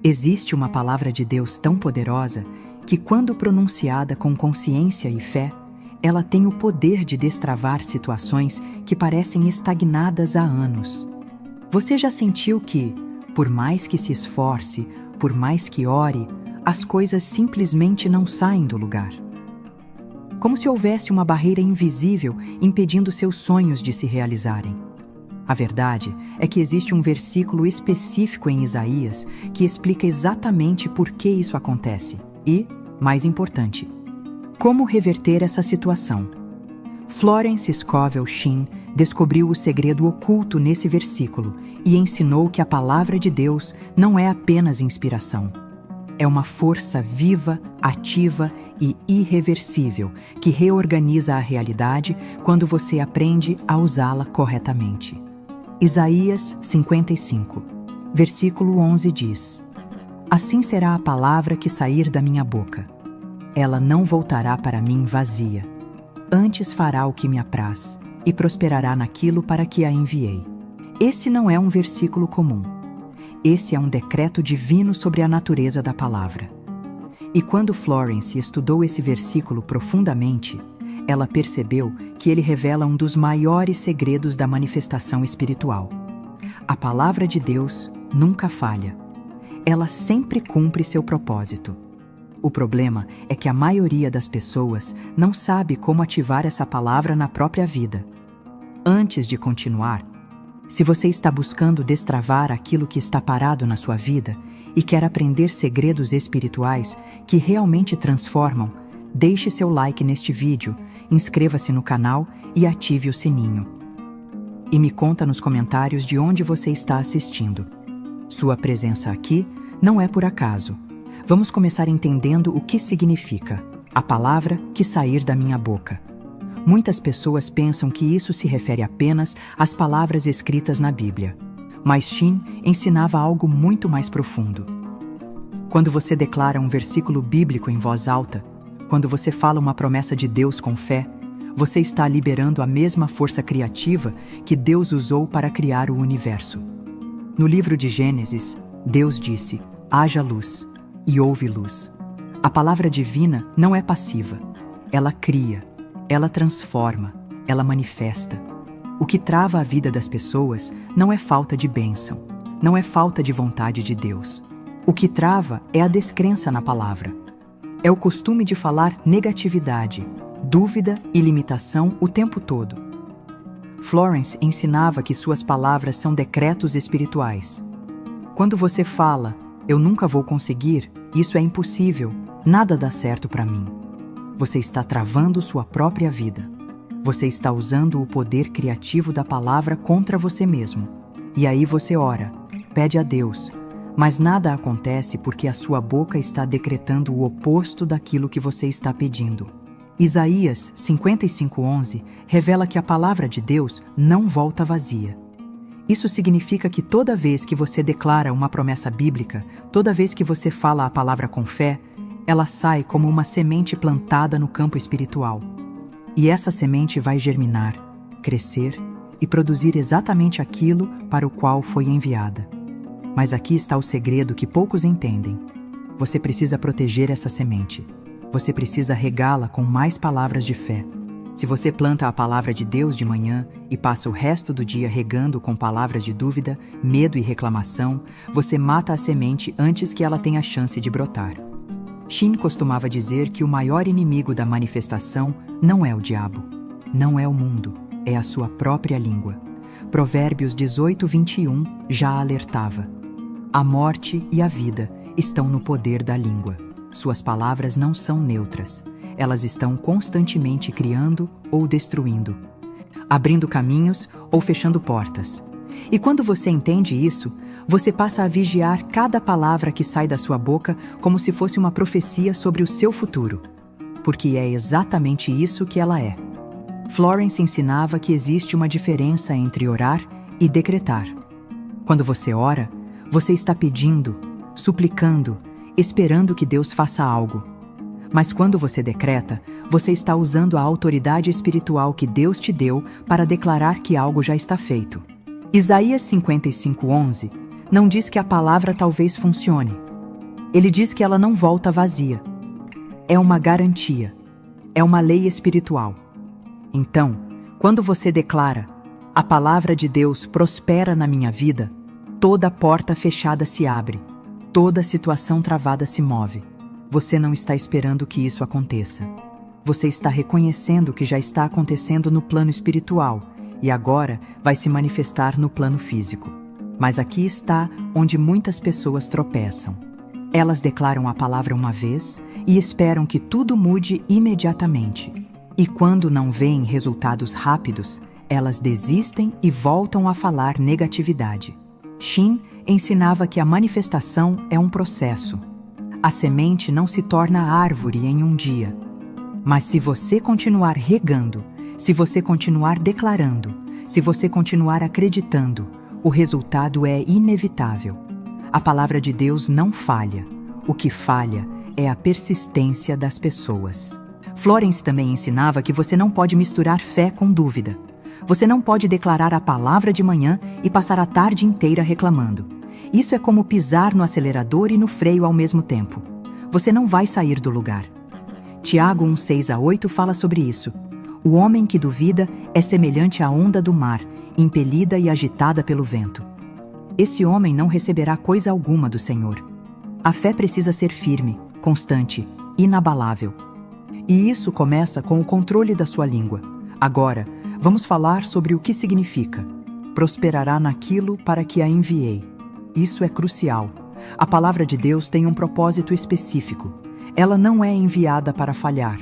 Existe uma palavra de Deus tão poderosa que, quando pronunciada com consciência e fé, ela tem o poder de destravar situações que parecem estagnadas há anos. Você já sentiu que, por mais que se esforce, por mais que ore, as coisas simplesmente não saem do lugar? Como se houvesse uma barreira invisível impedindo seus sonhos de se realizarem. A verdade é que existe um versículo específico em Isaías que explica exatamente por que isso acontece e, mais importante, como reverter essa situação. Florence Scovel Shinn descobriu o segredo oculto nesse versículo e ensinou que a palavra de Deus não é apenas inspiração. É uma força viva, ativa e irreversível que reorganiza a realidade quando você aprende a usá-la corretamente. Isaías 55, versículo 11 diz: Assim será a palavra que sair da minha boca. Ela não voltará para mim vazia. Antes fará o que me apraz e prosperará naquilo para que a enviei. Esse não é um versículo comum. Esse é um decreto divino sobre a natureza da palavra. E quando Florence estudou esse versículo profundamente, ela percebeu que ele revela um dos maiores segredos da manifestação espiritual. A palavra de Deus nunca falha. Ela sempre cumpre seu propósito. O problema é que a maioria das pessoas não sabe como ativar essa palavra na própria vida. Antes de continuar, se você está buscando destravar aquilo que está parado na sua vida e quer aprender segredos espirituais que realmente transformam, deixe seu like neste vídeo, inscreva-se no canal e ative o sininho. E me conta nos comentários de onde você está assistindo. Sua presença aqui não é por acaso. Vamos começar entendendo o que significa a palavra que sair da minha boca. Muitas pessoas pensam que isso se refere apenas às palavras escritas na Bíblia. Mas Shinn ensinava algo muito mais profundo. Quando você declara um versículo bíblico em voz alta, quando você fala uma promessa de Deus com fé, você está liberando a mesma força criativa que Deus usou para criar o universo. No livro de Gênesis, Deus disse: haja luz, e houve luz. A palavra divina não é passiva. Ela cria, ela transforma, ela manifesta. O que trava a vida das pessoas não é falta de bênção, não é falta de vontade de Deus. O que trava é a descrença na palavra. É o costume de falar negatividade, dúvida e limitação o tempo todo. Florence ensinava que suas palavras são decretos espirituais. Quando você fala, eu nunca vou conseguir, isso é impossível, nada dá certo para mim, você está travando sua própria vida. Você está usando o poder criativo da palavra contra você mesmo. E aí você ora, pede a Deus, mas nada acontece porque a sua boca está decretando o oposto daquilo que você está pedindo. Isaías 55:11 revela que a palavra de Deus não volta vazia. Isso significa que toda vez que você declara uma promessa bíblica, toda vez que você fala a palavra com fé, ela sai como uma semente plantada no campo espiritual. E essa semente vai germinar, crescer e produzir exatamente aquilo para o qual foi enviada. Mas aqui está o segredo que poucos entendem. Você precisa proteger essa semente. Você precisa regá-la com mais palavras de fé. Se você planta a palavra de Deus de manhã e passa o resto do dia regando com palavras de dúvida, medo e reclamação, você mata a semente antes que ela tenha chance de brotar. Shinn costumava dizer que o maior inimigo da manifestação não é o diabo, não é o mundo, é a sua própria língua. Provérbios 18:21 já alertava: a morte e a vida estão no poder da língua. Suas palavras não são neutras. Elas estão constantemente criando ou destruindo, abrindo caminhos ou fechando portas. E quando você entende isso, você passa a vigiar cada palavra que sai da sua boca como se fosse uma profecia sobre o seu futuro. Porque é exatamente isso que ela é. Florence ensinava que existe uma diferença entre orar e decretar. Quando você ora, você está pedindo, suplicando, esperando que Deus faça algo. Mas quando você decreta, você está usando a autoridade espiritual que Deus te deu para declarar que algo já está feito. Isaías 55:11 não diz que a palavra talvez funcione, Ele diz que ela não volta vazia. É uma garantia. É uma lei espiritual. Então, quando você declara, a palavra de Deus prospera na minha vida, toda porta fechada se abre, toda situação travada se move. Você não está esperando que isso aconteça. Você está reconhecendo que já está acontecendo no plano espiritual e agora vai se manifestar no plano físico. Mas aqui está onde muitas pessoas tropeçam. Elas declaram a palavra uma vez e esperam que tudo mude imediatamente. E quando não veem resultados rápidos, elas desistem e voltam a falar negatividade. Shin ensinava que a manifestação é um processo. A semente não se torna árvore em um dia. Mas se você continuar regando, se você continuar declarando, se você continuar acreditando, o resultado é inevitável. A palavra de Deus não falha. O que falha é a persistência das pessoas. Florence também ensinava que você não pode misturar fé com dúvida. Você não pode declarar a palavra de manhã e passar a tarde inteira reclamando. Isso é como pisar no acelerador e no freio ao mesmo tempo. Você não vai sair do lugar. Tiago 1:6-8 fala sobre isso. O homem que duvida é semelhante à onda do mar, impelida e agitada pelo vento. Esse homem não receberá coisa alguma do Senhor. A fé precisa ser firme, constante, inabalável. E isso começa com o controle da sua língua. Agora, vamos falar sobre o que significa. Prosperará naquilo para que a enviei. Isso é crucial. A palavra de Deus tem um propósito específico. Ela não é enviada para falhar.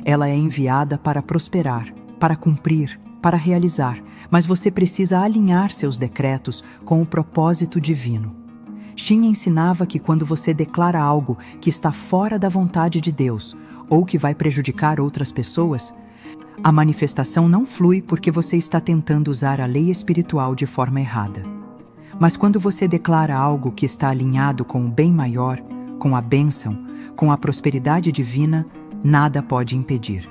Ela é enviada para prosperar, para cumprir, para realizar. Mas você precisa alinhar seus decretos com o propósito divino. Shin ensinava que quando você declara algo que está fora da vontade de Deus ou que vai prejudicar outras pessoas, a manifestação não flui porque você está tentando usar a lei espiritual de forma errada. Mas quando você declara algo que está alinhado com o bem maior, com a bênção, com a prosperidade divina, nada pode impedir.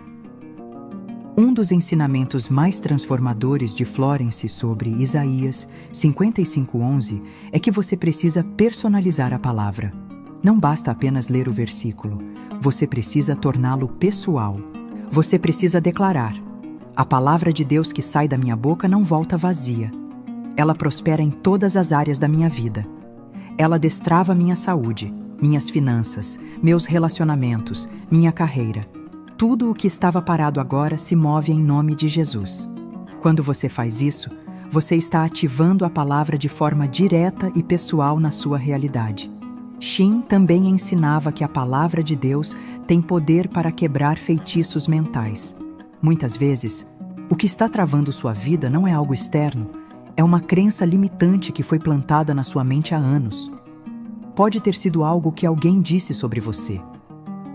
Um dos ensinamentos mais transformadores de Florence sobre Isaías 55:11 é que você precisa personalizar a palavra. Não basta apenas ler o versículo, você precisa torná-lo pessoal. Você precisa declarar: a palavra de Deus que sai da minha boca não volta vazia. Ela prospera em todas as áreas da minha vida. Ela destrava minha saúde, minhas finanças, meus relacionamentos, minha carreira. Tudo o que estava parado agora se move em nome de Jesus. Quando você faz isso, você está ativando a palavra de forma direta e pessoal na sua realidade. Shin também ensinava que a palavra de Deus tem poder para quebrar feitiços mentais. Muitas vezes, o que está travando sua vida não é algo externo, é uma crença limitante que foi plantada na sua mente há anos. Pode ter sido algo que alguém disse sobre você.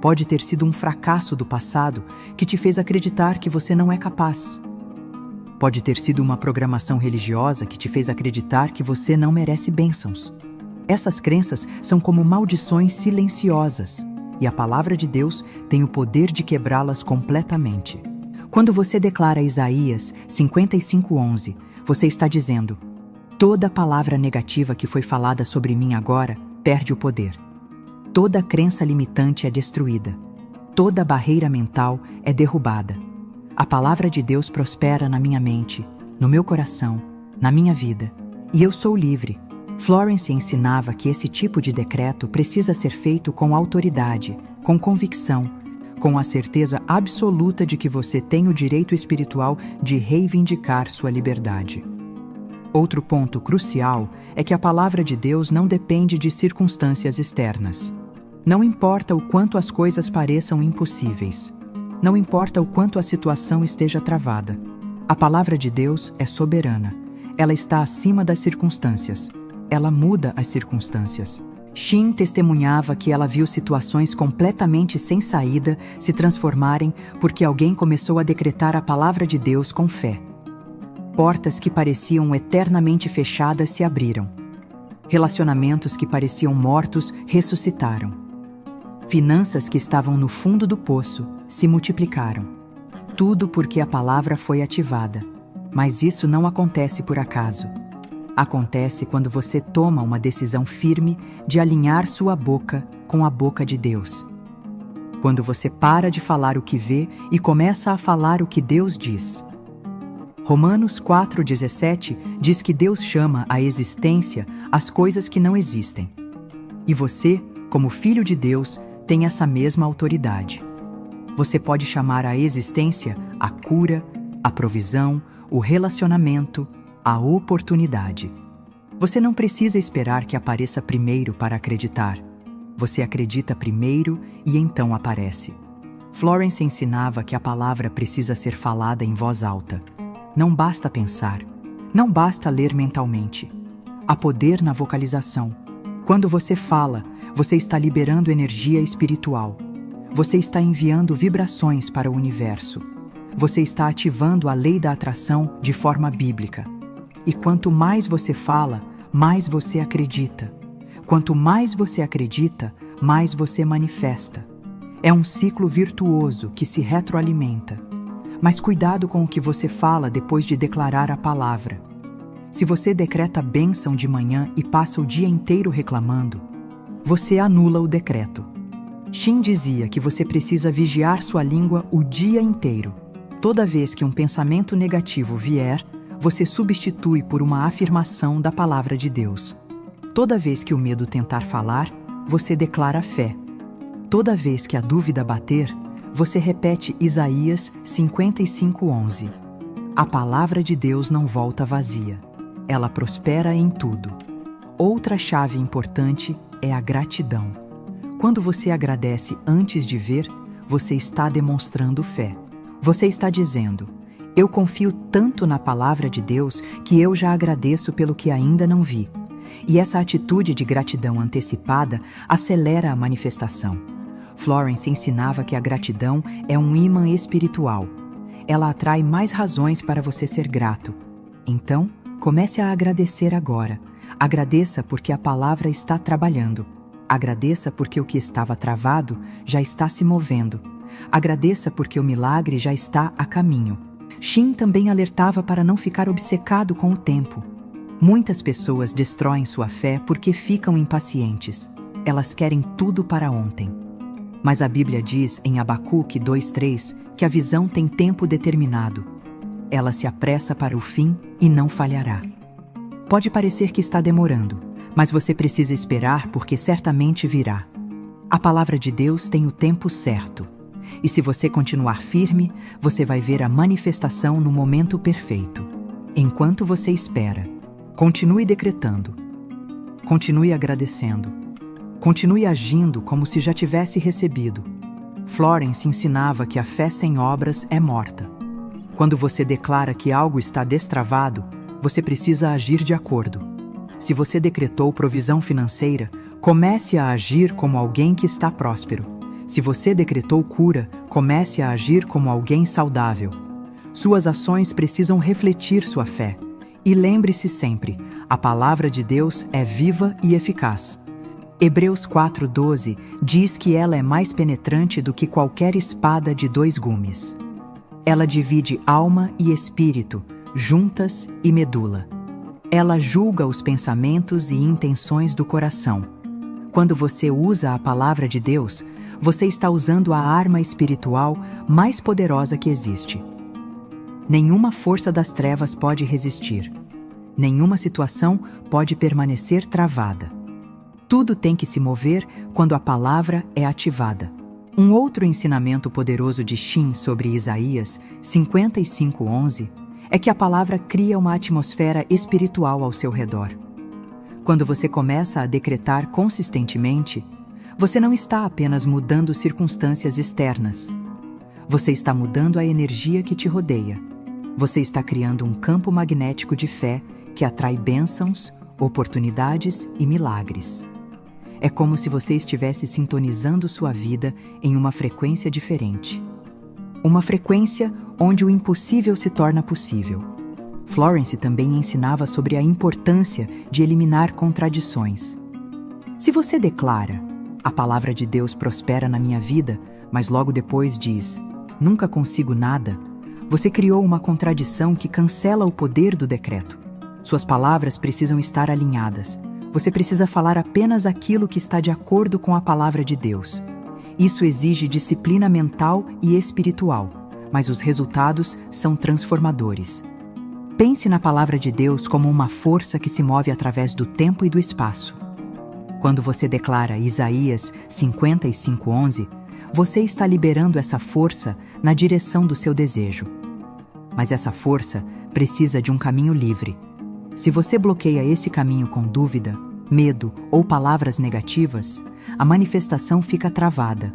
Pode ter sido um fracasso do passado que te fez acreditar que você não é capaz. Pode ter sido uma programação religiosa que te fez acreditar que você não merece bênçãos. Essas crenças são como maldições silenciosas, e a palavra de Deus tem o poder de quebrá-las completamente. Quando você declara Isaías 55:11, você está dizendo: toda palavra negativa que foi falada sobre mim agora perde o poder. Toda crença limitante é destruída. Toda barreira mental é derrubada. A palavra de Deus prospera na minha mente, no meu coração, na minha vida, e eu sou livre. Florence ensinava que esse tipo de decreto precisa ser feito com autoridade, com convicção, com a certeza absoluta de que você tem o direito espiritual de reivindicar sua liberdade. Outro ponto crucial é que a palavra de Deus não depende de circunstâncias externas. Não importa o quanto as coisas pareçam impossíveis. Não importa o quanto a situação esteja travada. A palavra de Deus é soberana. Ela está acima das circunstâncias. Ela muda as circunstâncias. Shin testemunhava que ela viu situações completamente sem saída se transformarem porque alguém começou a decretar a palavra de Deus com fé. Portas que pareciam eternamente fechadas se abriram. Relacionamentos que pareciam mortos ressuscitaram. Finanças que estavam no fundo do poço se multiplicaram. Tudo porque a palavra foi ativada. Mas isso não acontece por acaso. Acontece quando você toma uma decisão firme de alinhar sua boca com a boca de Deus. Quando você para de falar o que vê e começa a falar o que Deus diz. Romanos 4,17 diz que Deus chama à existência as coisas que não existem. E você, como filho de Deus, tem essa mesma autoridade. Você pode chamar à existência a cura, a provisão, o relacionamento, a oportunidade. Você não precisa esperar que apareça primeiro para acreditar. Você acredita primeiro e então aparece. Florence ensinava que a palavra precisa ser falada em voz alta. Não basta pensar. Não basta ler mentalmente. Há poder na vocalização. Quando você fala, você está liberando energia espiritual. Você está enviando vibrações para o universo. Você está ativando a lei da atração de forma bíblica. E quanto mais você fala, mais você acredita. Quanto mais você acredita, mais você manifesta. É um ciclo virtuoso que se retroalimenta. Mas cuidado com o que você fala depois de declarar a palavra. Se você decreta bênção de manhã e passa o dia inteiro reclamando, você anula o decreto. Shin dizia que você precisa vigiar sua língua o dia inteiro. Toda vez que um pensamento negativo vier, você substitui por uma afirmação da palavra de Deus. Toda vez que o medo tentar falar, você declara fé. Toda vez que a dúvida bater, você repete Isaías 55:11. A palavra de Deus não volta vazia. Ela prospera em tudo. Outra chave importante é a gratidão. Quando você agradece antes de ver, você está demonstrando fé. Você está dizendo: eu confio tanto na palavra de Deus que eu já agradeço pelo que ainda não vi. E essa atitude de gratidão antecipada acelera a manifestação. Florence ensinava que a gratidão é um ímã espiritual. Ela atrai mais razões para você ser grato. Então, comece a agradecer agora. Agradeça porque a palavra está trabalhando. Agradeça porque o que estava travado já está se movendo. Agradeça porque o milagre já está a caminho. Shin também alertava para não ficar obcecado com o tempo. Muitas pessoas destroem sua fé porque ficam impacientes. Elas querem tudo para ontem. Mas a Bíblia diz em Abacuque 2:3 que a visão tem tempo determinado. Ela se apressa para o fim e não falhará. Pode parecer que está demorando, mas você precisa esperar porque certamente virá. A palavra de Deus tem o tempo certo. E se você continuar firme, você vai ver a manifestação no momento perfeito. Enquanto você espera, continue decretando. Continue agradecendo. Continue agindo como se já tivesse recebido. Florence ensinava que a fé sem obras é morta. Quando você declara que algo está destravado, você precisa agir de acordo. Se você decretou provisão financeira, comece a agir como alguém que está próspero. Se você decretou cura, comece a agir como alguém saudável. Suas ações precisam refletir sua fé. E lembre-se sempre, a palavra de Deus é viva e eficaz. Hebreus 4:12 diz que ela é mais penetrante do que qualquer espada de 2 gumes. Ela divide alma e espírito, juntas e medula. Ela julga os pensamentos e intenções do coração. Quando você usa a palavra de Deus, você está usando a arma espiritual mais poderosa que existe. Nenhuma força das trevas pode resistir. Nenhuma situação pode permanecer travada. Tudo tem que se mover quando a palavra é ativada. Um outro ensinamento poderoso de Shin sobre Isaías 55:11 é que a palavra cria uma atmosfera espiritual ao seu redor. Quando você começa a decretar consistentemente, você não está apenas mudando circunstâncias externas. Você está mudando a energia que te rodeia. Você está criando um campo magnético de fé que atrai bênçãos, oportunidades e milagres. É como se você estivesse sintonizando sua vida em uma frequência diferente. Uma frequência onde o impossível se torna possível. Florence também ensinava sobre a importância de eliminar contradições. Se você declara: a palavra de Deus prospera na minha vida, mas logo depois diz: nunca consigo nada, você criou uma contradição que cancela o poder do decreto. Suas palavras precisam estar alinhadas. Você precisa falar apenas aquilo que está de acordo com a palavra de Deus. Isso exige disciplina mental e espiritual, mas os resultados são transformadores. Pense na palavra de Deus como uma força que se move através do tempo e do espaço. Quando você declara Isaías 55:11, você está liberando essa força na direção do seu desejo. Mas essa força precisa de um caminho livre. Se você bloqueia esse caminho com dúvida, medo ou palavras negativas, a manifestação fica travada.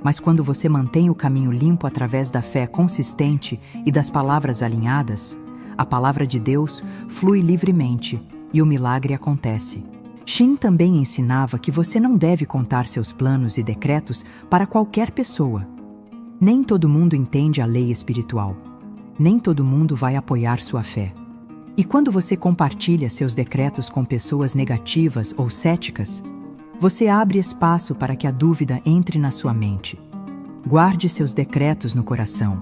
Mas quando você mantém o caminho limpo através da fé consistente e das palavras alinhadas, a palavra de Deus flui livremente e o milagre acontece. Shin também ensinava que você não deve contar seus planos e decretos para qualquer pessoa. Nem todo mundo entende a lei espiritual. Nem todo mundo vai apoiar sua fé. E quando você compartilha seus decretos com pessoas negativas ou céticas, você abre espaço para que a dúvida entre na sua mente. Guarde seus decretos no coração.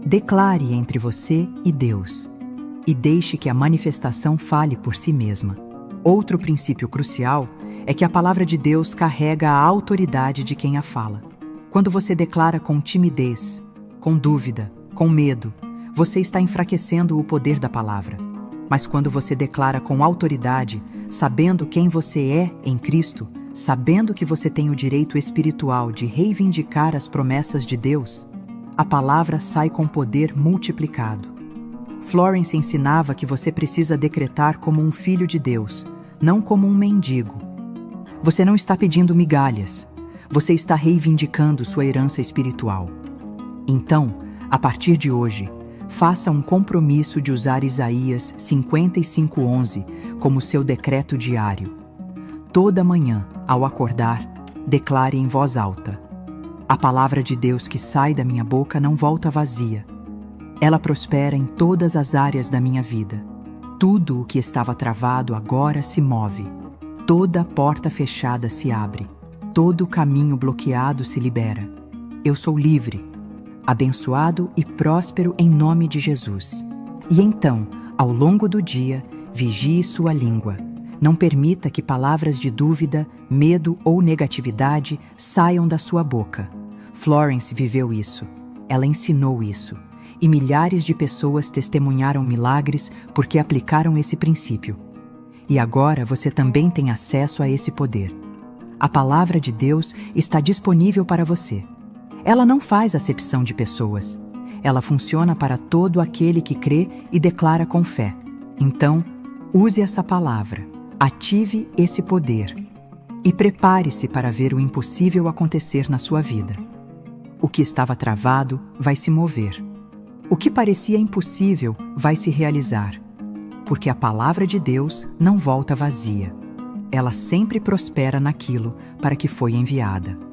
Declare entre você e Deus. E deixe que a manifestação fale por si mesma. Outro princípio crucial é que a palavra de Deus carrega a autoridade de quem a fala. Quando você declara com timidez, com dúvida, com medo, você está enfraquecendo o poder da palavra. Mas quando você declara com autoridade, sabendo quem você é em Cristo, sabendo que você tem o direito espiritual de reivindicar as promessas de Deus, a palavra sai com poder multiplicado. Florence ensinava que você precisa decretar como um filho de Deus, não como um mendigo. Você não está pedindo migalhas, você está reivindicando sua herança espiritual. Então, a partir de hoje, faça um compromisso de usar Isaías 55:11 como seu decreto diário. Toda manhã, ao acordar, declare em voz alta: a palavra de Deus que sai da minha boca não volta vazia. Ela prospera em todas as áreas da minha vida. Tudo o que estava travado agora se move. Toda porta fechada se abre. Todo caminho bloqueado se libera. Eu sou livre, abençoado e próspero em nome de Jesus. E então, ao longo do dia, vigie sua língua. Não permita que palavras de dúvida, medo ou negatividade saiam da sua boca. Florence viveu isso. Ela ensinou isso. E milhares de pessoas testemunharam milagres porque aplicaram esse princípio. E agora você também tem acesso a esse poder. A palavra de Deus está disponível para você. Ela não faz acepção de pessoas. Ela funciona para todo aquele que crê e declara com fé. Então, use essa palavra, ative esse poder e prepare-se para ver o impossível acontecer na sua vida. O que estava travado vai se mover. O que parecia impossível vai se realizar, porque a palavra de Deus não volta vazia. Ela sempre prospera naquilo para que foi enviada.